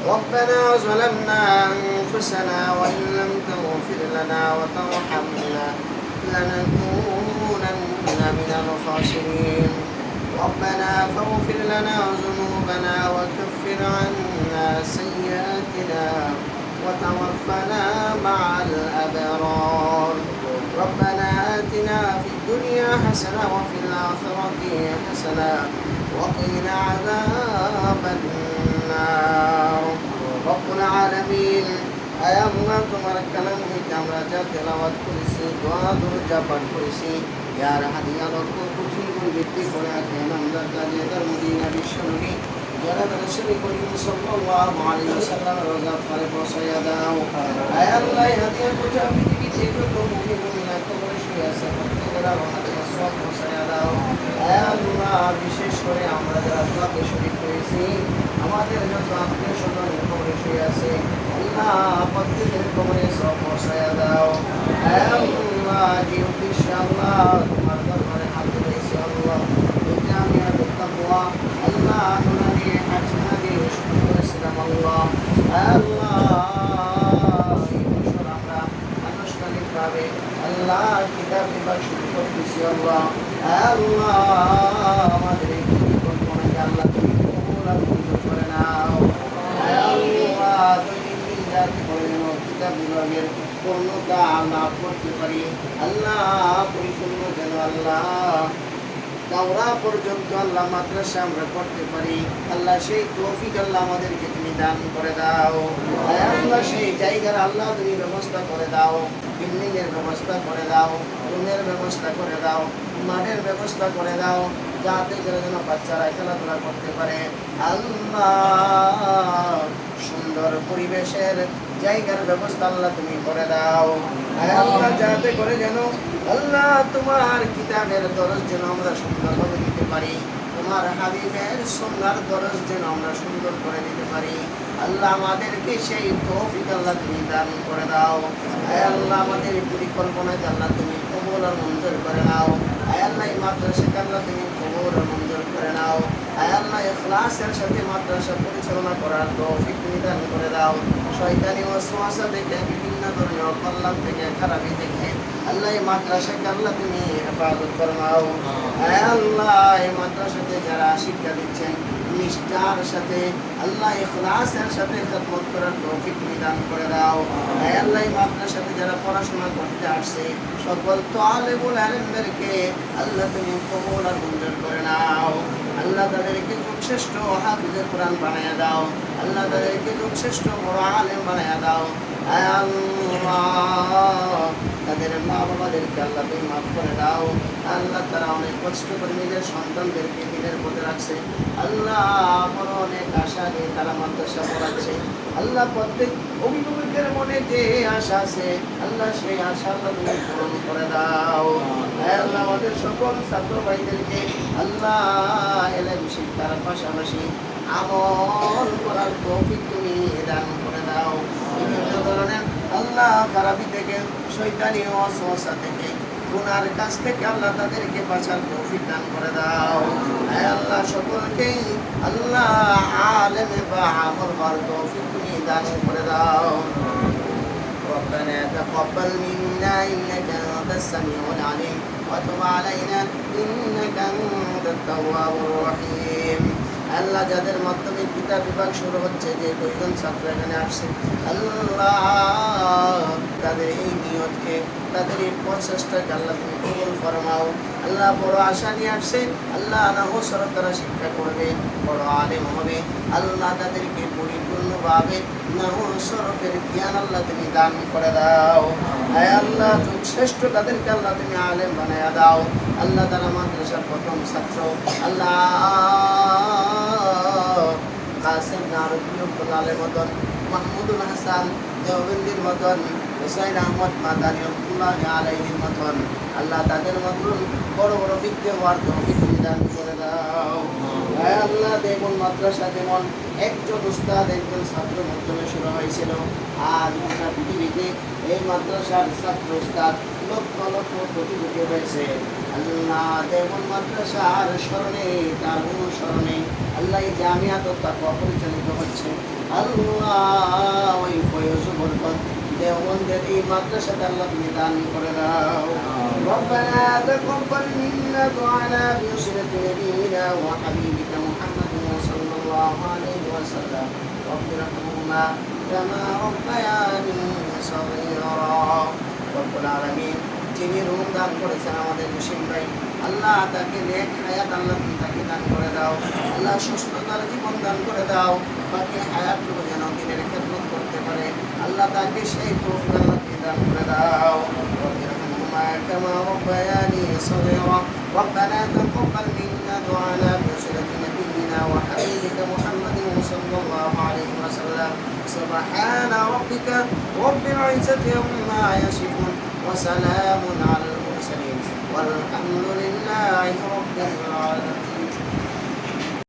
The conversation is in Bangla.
ربنا ظلمنا أنفسنا وإن لم تغفر لنا وترحمنا لنكونن من الخاسرين ربنا فاغفر لنا ذنوبنا وكفر عنا سيئاتنا وتوفنا مع الأبرار ربنا آتنا في الدنيا حسنة وفي الآخرة حسنة وقنا عذاب النار رب العالمين আয় আল্লাহ তোমার কালাম হইতে আমরা যা তেলাওয়াত করেছি দোয়া দরজা পাঠ করেছি ইয়ার হাদিয়া লক্ষ কোটি গুণ বৃদ্ধি করে আছেন আমরা তাদের মদিনা বিশ্বনবী যারা রাসূল করিম সাল্লাল্লাহু আলাইহি ওয়াসাল্লাম রোজা করে পৌঁছায়া দাও আয় আল্লাহ হাদিয়া কোটা পৃথিবী থেকে তো মুমিনুল্লাহ কবরে শুয়ে আছে প্রত্যেকরা হাদিয়া সব পৌঁছায়া দাও আয় আল্লাহ বিশেষ করে আমরা যারা সাথে শরীক হয়েছি আমাদের যত আত্মীয় স্বজন কবরে শুয়ে আছে আল্লাহ প্রত্যেকের কবরে সব পৌঁছায়া দাও আয় আল্লাহ যে উদ্দেশ্যে আল্লাহ তোমার দরবারে হাত তুলেছি আল্লাহ এটা আমি আর তাকওয়া আল্লাহ তোমাকে হাজনা দিয়ে শুরু করেছিলাম আল্লাহ আল্লাহ এই বছর আমরা আনুষ্ঠানিকভাবে আল্লাহ কিতাব বিভাগ শুরু করতেছি আল্লাহ আল্লাহ আমাদের এই পরিকল্পনাকে আল্লাহ তুমি কবুল আর মঞ্জুর করে নাও আল্লাহ দৈনন্দিন যাতে করে যেন কিতাব বিভাগের পূর্ণতা লাভ করতে পারি আল্লাহ পরিপূর্ণ যেন আল্লাহ দাওরা পর্যন্ত আল্লাহ মাদ্রাসা আমরা করতে পারি আল্লাহ সেই তৌফিক আল্লাহ আমাদেরকে তুমি দান করে দাও আল্লাহ সেই জায়গার আল্লাহ তুমি ব্যবস্থা করে দাও বিল্ডিং এর ব্যবস্থা করে দাও রুমের ব্যবস্থা করে দাও মাঠের ব্যবস্থা করে দাও যাতে করে যেন বাচ্চারা খেলাধুলা করতে পারে আল্লাহ সুন্দর পরিবেশের জায়গার ব্যবস্থা আল্লাহ তুমি করে দাও আল্লাহ যাতে করে যেন আল্লাহ তোমার কিতাবের দরজ যেন আমরা সুন্দরভাবে দিতে পারি তোমার হাবিবের সুন্দর দরজ যেন আমরা সুন্দর করে দিতে পারি আল্লাহ আমাদেরকে সেই তৌফিক আল্লাহ তুমি দান করে দাও আল্লাহ আমাদের পরিকল্পনাকে আল্লাহ তুমি কবুল আর মঞ্জুর করে নাও আল্লাহ এই মাদ্রাসাকে আল্লাহ তুমি কবুল আর মঞ্জুর করে নাও আল্লাহ ইখলাসের সাথে মাদ্রাসা পরিচালনা করার তৌফিক তুমি দান করে দাও শয়তানি ওয়াসওয়াসা থেকে বিভিন্ন ধরনের কল্যাণ থেকে খারাপি থেকে আল্লাহ এই মাদ্রাসাকে আল্লাহ তুমি হেফাজত করে নাও আল্লাহ এই মাদ্রাসাতে যারা শিক্ষা দিচ্ছেন নিষ্ঠার সাথে আল্লাহ ইখলাসের সাথে খেদমত করার তৌফিক তুমি দান করে দাও আল্লাহ এই মাদ্রাসাতে যারা পড়াশোনা করতে আসছে সকল তালেবুল ইলমদেরকে আল্লাহ তুমি কবুল আর মঞ্জুর করে নাও আল্লাহ তাদেরকে শ্রেষ্ঠ হাফিজে কোরআন বানায়া দাও আল্লাহ তাদেরকে শ্রেষ্ঠ বড় আলেম বানায়া দাও আল্লাহ তাদের মা বাবাদেরকে আল্লাহ তুমি মাফ করে দাও আল্লাহ তারা অনেক কষ্ট করে নিজের সন্তানদেরকে দিনের পথে রাখছে আল্লাহ বড় অনেক আশা নিয়ে তারা মাদ্রাসা পড়াচ্ছে আল্লাহ প্রত্যেক অভিভাবকের মনে যে আশা আছে আল্লাহ সেই আশা আল্লাহ তুমি পূরণ করে দাও আল্লাহ আমাদের সকল ছাত্র ভাইদেরকে আল্লাহ এলেম শিক্ষার পাশাপাশি আমল করার তৌফিক তুমি দান করে দাও বিভিন্ন ধরনের আল্লাহ খারাপি থেকে শয়তানি ওয়াসওয়াসা থেকে গুনার কাছ থেকে আল্লাহ তাদেরকে বাঁচার তৌফিক দান করে দাও আল্লাহ সকলকেই আল্লাহ আলেমে বা আমল হওয়ার তৌফিক তুমি দান করে দাও ربنا تقبل منا إنك أنت السميع العليم وتب علينا إنك أنت التواب الرحيم আল্লাহ যাদের মাধ্যমে কিতাব বিভাগ শুরু হচ্ছে যে কয়েকজন ছাত্র এখানে আসছে আল্লাহ তাদের এই নিয়তকে তাদের এই প্রচেষ্টাকে আল্লাহ তুমি কবুল ফরমাও আল্লাহ বড় আশা নিয়ে আসছে আল্লাহ নাহসরত তারা শিক্ষা করবে বড় আলেম হবে আল্লাহ তাদেরকে পরিপূর্ণভাবে নাহসরতের জ্ঞান আল্লাহ তুমি দান করে দাও আল্লাহ শ্রেষ্ঠ তাদেরকে আল্লাহ তুমি আলেম বানায়া দাও আল্লাহ তারা মাদ্রাসার প্রথম ছাত্র আল্লাহ কাসেম নারুদ্দিন আলের মতন মাহমুদুল হাসান দেওবন্দির মতন হুসাইন আহমদ মাদানী রহমতুল্লাহ আলাইহির মতন আল্লাহ তাদের মতন বড় বড় বিদ্যে হওয়ার তৌফিক দান করে দাও আল্লাহ দেবন মাদ্রাসা যেমন একজন উস্তাদ একজন ছাত্রের মাধ্যমে শুরু হয়েছিল, আর গোটা পৃথিবীতে এই মাদ্রাসার ছাত্র উস্তাদ লক্ষ লক্ষ কোটি কোটি হয়েছে। আল্লাহ দেবন মাদ্রাসার স্মরণে, তার অনুসরণে আল্লাহ এই জামিয়াত তাকওয়া পরিচালিত হচ্ছে। আল্লাহ ওই ফয়জ বরকত দেওবন্দের এই মাদ্রাসাতে আল্লাহ তুমি দান করে দাও। ربنا تقبل منا دعانا بوسيلة نبينا وحبيبك محمد صلى الله عليه وسلم رب ارحمهما كما ربياني صغيرا। رب العالمين যিনি রূহ দান করেছেন আমাদের মুসলিম ভাই, আল্লাহ তাকে নেক হায়াত আল্লাহ তুমি তাকে দান করে দাও। আল্লাহ সুস্থতার জীবন দান করে দাও, বাকি হায়াতটুকু যেন দিনের খেদমত করতে পারে আল্লাহ তাকে সেই তৌফিক আল্লাহ তুমি দান করে দাও। كما ربياني صغيرا ربنا تقبل منا دعانا بوسيلة نبينا وحبيبك محمد صلى الله عليه وسلم سبحان ربك رب العزة عما يصفون وسلام على المرسلين والحمد لله رب العالمين.